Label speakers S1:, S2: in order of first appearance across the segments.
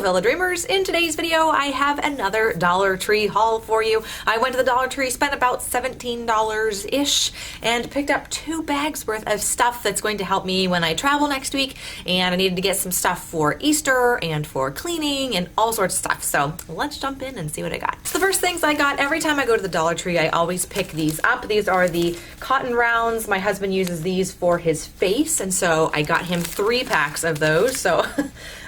S1: fellow dreamers. In today's video, I have another Dollar Tree haul for you. I went to the Dollar Tree, spent about $17-ish, and picked up 2 bags worth of stuff that's going to help me when I travel next week. And I needed to get some stuff for Easter and for cleaning and all sorts of stuff. So let's jump in and see what I got. So the first things I got, every time I go to the Dollar Tree, I always pick these up. These are the cotton rounds. My husband uses these for his face, and so I got him 3 packs of those, so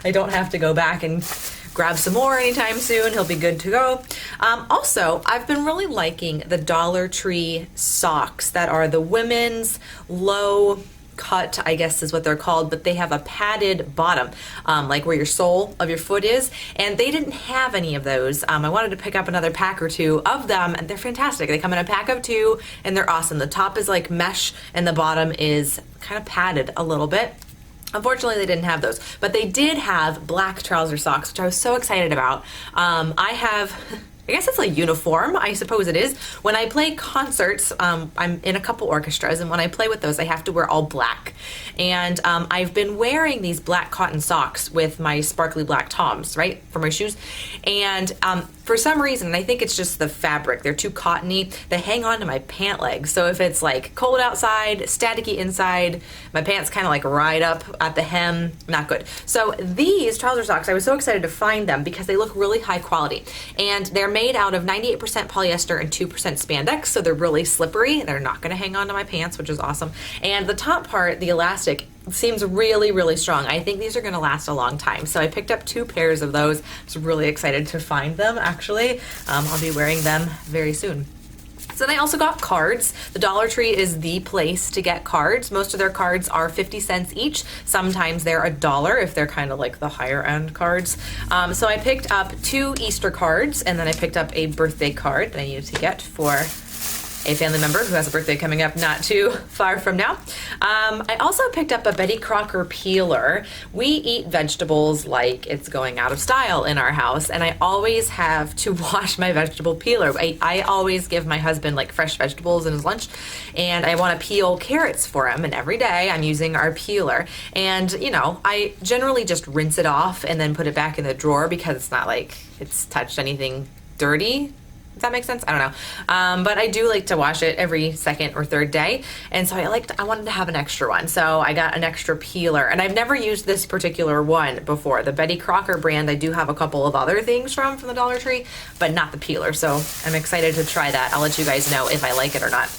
S1: I don't have to go back and grab some more anytime soon. He'll be good to go. Also, I've been really liking the Dollar Tree socks that are the women's low cut, I guess is what they're called, but they have a padded bottom, like where your sole of your foot is, and they didn't have any of those. I wanted to pick up another pack or 2 of them, and they're fantastic. They come in a pack of 2, and they're awesome. The top is like mesh, and the bottom is kind of padded a little bit. Unfortunately, they didn't have those, but they did have black trouser socks, which I was so excited about. I guess it's a uniform, I suppose it is. When I play concerts, I'm in a couple orchestras, and when I play with those, I have to wear all black. And I've been wearing these black cotton socks with my sparkly black Toms, right, for my shoes. And for some reason, and I think it's just the fabric, they're too cottony, they hang on to my pant legs. So if it's like cold outside, staticky inside, my pants kind of like ride up at the hem, not good. So these trouser socks, I was so excited to find them because they look really high quality. And they're made out of 98% polyester and 2% spandex, so they're really slippery. They're not gonna hang on to my pants, which is awesome. And the top part, the elastic, seems really, really strong. I think these are gonna last a long time. So I picked up 2 pairs of those. I was really excited to find them, actually. I'll be wearing them very soon. So then I also got cards. The Dollar Tree is the place to get cards. Most of their cards are 50 cents each. Sometimes they're $1 if they're kind of like the higher end cards. So I picked up 2 Easter cards, and then I picked up a birthday card that I needed to get for a family member who has a birthday coming up not too far from now. I also picked up a Betty Crocker peeler. We eat vegetables like it's going out of style in our house, and I always have to wash my vegetable peeler. I always give my husband like fresh vegetables in his lunch, and I want to peel carrots for him, and every day I'm using our peeler. And you know, I generally just rinse it off and then put it back in the drawer because it's not like it's touched anything dirty. Does that make sense? I don't know. But I do like to wash it every 2nd or 3rd day. And so I wanted to have an extra one. So I got an extra peeler. And I've never used this particular one before. The Betty Crocker brand, I do have a couple of other things from the Dollar Tree, but not the peeler. So I'm excited to try that. I'll let you guys know if I like it or not.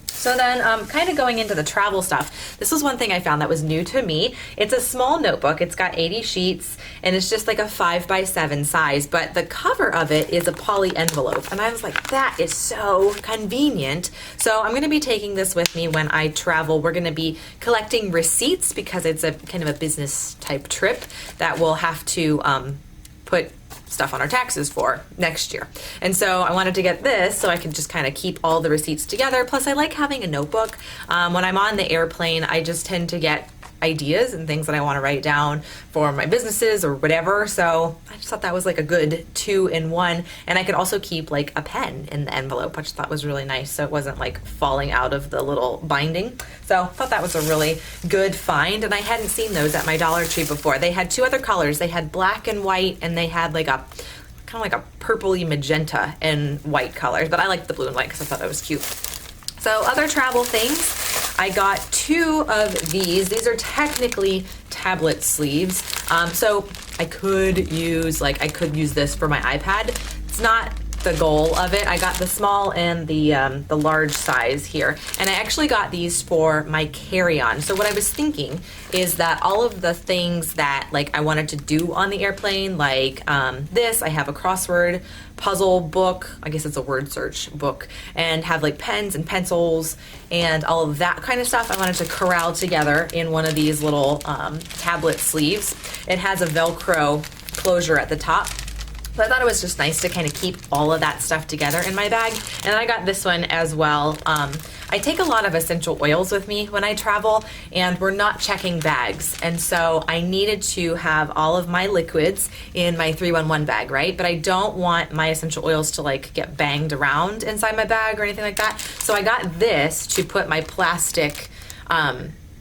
S1: So then kind of going into the travel stuff, this was one thing I found that was new to me. It's a small notebook. It's got 80 sheets, and it's just like a 5x7 size, but the cover of it is a poly envelope. And I was like, that is so convenient. So I'm gonna be taking this with me when I travel. We're gonna be collecting receipts because it's a kind of a business type trip that we'll have to put stuff on our taxes for next year. And so I wanted to get this so I could just kind of keep all the receipts together. Plus I like having a notebook. When I'm on the airplane, I just tend to get ideas and things that I want to write down for my businesses or whatever. So I just thought that was like a good 2-in-1. And I could also keep like a pen in the envelope, which I thought was really nice. So it wasn't like falling out of the little binding. So I thought that was a really good find. And I hadn't seen those at my Dollar Tree before. They had 2 other colors. They had black and white, and they had like a kind of like a purpley magenta and white colors. But I liked the blue and white because I thought that was cute. So other travel things, I got 2 of these. These are technically tablet sleeves. So I could use this for my iPad. It's not the goal of it. I got the small and the large size here, and I actually got these for my carry-on. So what I was thinking is that all of the things that like I wanted to do on the airplane, like this, I have a crossword puzzle book, I guess it's a word search book, and have like pens and pencils and all of that kind of stuff. I wanted to corral together in one of these little tablet sleeves. It has a Velcro closure at the top. So I thought it was just nice to kind of keep all of that stuff together in my bag. And I got this one as well. I take a lot of essential oils with me when I travel, and we're not checking bags. And so I needed to have all of my liquids in my 3-1-1 bag, right? But I don't want my essential oils to like get banged around inside my bag or anything like that. So I got this to put my plastic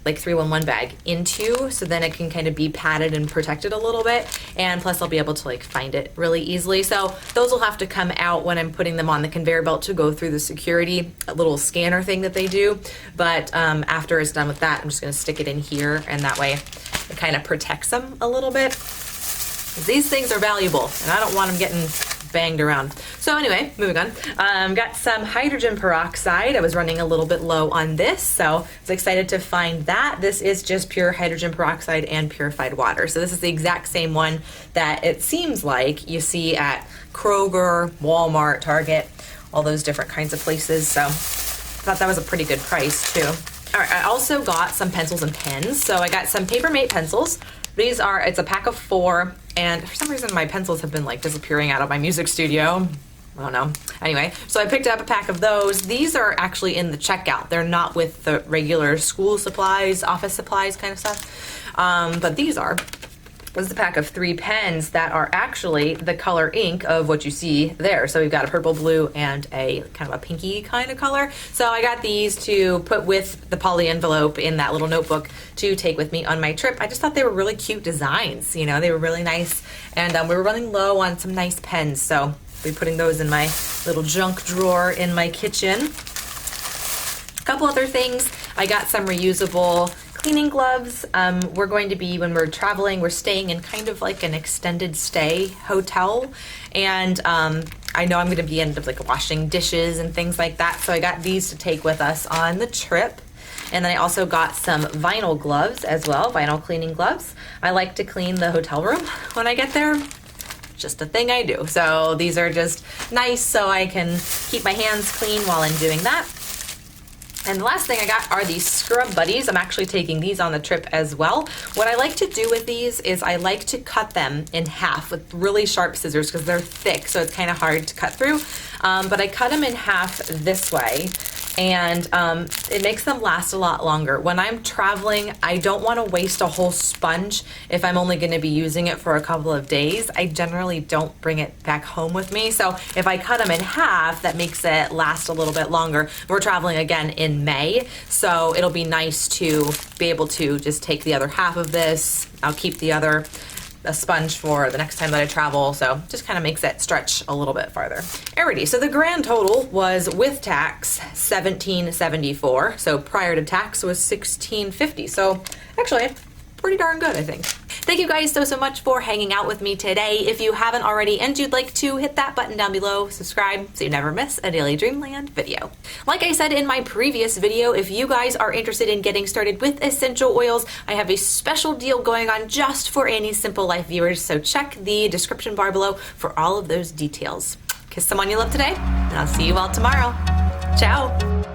S1: like 311 bag into, so then it can kind of be padded and protected a little bit, and plus I'll be able to like find it really easily. So those will have to come out when I'm putting them on the conveyor belt to go through the security little scanner thing that they do. But after it's done with that, I'm just going to stick it in here, and that way it kind of protects them a little bit. These things are valuable, and I don't want them getting banged around. So anyway, moving on. Got some hydrogen peroxide. I was running a little bit low on this, so I was excited to find that. This is just pure hydrogen peroxide and purified water. So this is the exact same one that it seems like you see at Kroger, Walmart, Target, all those different kinds of places. So I thought that was a pretty good price too. All right, I also got some pencils and pens. So I got some Paper Mate pencils. These are, it's a pack of 4, and for some reason my pencils have been like disappearing out of my music studio. I don't know. Anyway, so I picked up a pack of those. These are actually in the checkout. They're not with the regular school supplies, office supplies kind of stuff. But these are. This is a pack of 3 pens that are actually the color ink of what you see there. So we've got a purple, blue, and a kind of a pinky kind of color. So I got these to put with the poly envelope in that little notebook to take with me on my trip. I just thought they were really cute designs. You know, they were really nice. And we were running low on some nice pens. So I'll be putting those in my little junk drawer in my kitchen. A couple other things. I got some reusable cleaning gloves. We're going to be, when we're traveling, we're staying in kind of like an extended stay hotel, and I know I'm going to be end up like washing dishes and things like that, so I got these to take with us on the trip. And then I also got some vinyl gloves as well, vinyl cleaning gloves. I like to clean the hotel room when I get there. Just a thing I do. So these are just nice so I can keep my hands clean while I'm doing that. And the last thing I got are these Scrub Buddies. I'm actually taking these on the trip as well. What I like to do with these is I like to cut them in half with really sharp scissors because they're thick, so it's kind of hard to cut through. But I cut them in half this way, and it makes them last a lot longer. When I'm traveling, I don't want to waste a whole sponge if I'm only going to be using it for a couple of days. I generally don't bring it back home with me, so if I cut them in half, that makes it last a little bit longer. We're traveling again in May, so it'll be nice to be able to just take the other half of this. I'll keep the other a sponge for the next time that I travel, so just kind of makes it stretch a little bit farther. Alrighty, so the grand total was with tax $17.74. So prior to tax was $16.50. So actually pretty darn good, I think. Thank you guys so much for hanging out with me today. If you haven't already and you'd like to, hit that button down below, subscribe so you never miss a Daily Dreamland video. Like I said in my previous video, if you guys are interested in getting started with essential oils, I have a special deal going on just for Annie's Simple Life viewers, so check the description bar below for all of those details. Kiss someone you love today, and I'll see you all tomorrow. Ciao!